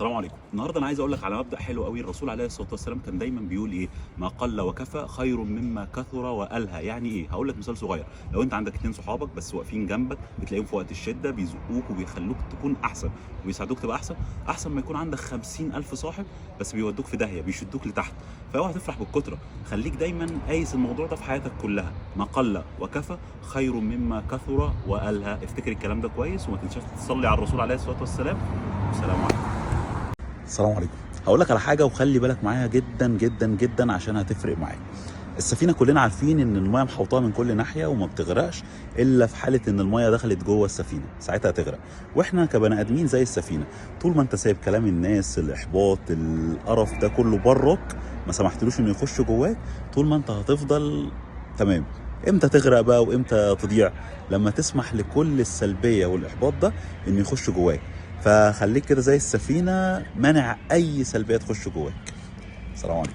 السلام عليكم. النهارده انا عايز اقول لك على مبدأ حلو قوي. الرسول عليه الصلاه والسلام كان دايما بيقول ايه؟ ما قل وكفى خير مما كثر والهى. يعني ايه؟ هقول لك مثال صغير. لو انت عندك اتنين صحابك بس واقفين جنبك، بتلاقيهم في وقت الشده بيزقوك وبيخلوك تكون احسن وبيساعدوك تبقى احسن ما يكون عندك 50,000 صاحب بس بيودوك في داهيه، بيشدوك لتحت. فاوعى تفرح بالكتره، خليك دايما قايس الموضوع ده في حياتك كلها. ما قل وكفى خير مما كثر والهى. افتكر الكلام ده كويس وما تنساش تصلي على الرسول عليه الصلاه والسلام. والسلام عليكم. السلام عليكم. هقول لك على حاجه وخلي بالك معايا جدا جدا جدا عشان هتفرق معاك. السفينه كلنا عارفين ان المايه محوطاها من كل ناحيه وما بتغرقش الا في حاله ان المايه دخلت جوه السفينه، ساعتها هتغرق. واحنا كبني ادمين زي السفينه، طول ما انت سايب كلام الناس، الاحباط، القرف ده كله براك، ما سمحتلوش انه يخش جواك، طول ما انت هتفضل تمام. امتى تغرق بقى وامتى تضيع؟ لما تسمح لكل السلبيه والاحباط ده انه يخش جواك. فخليك كده زي السفينه، منع اي سلبيه تخش جواك. السلام عليكم.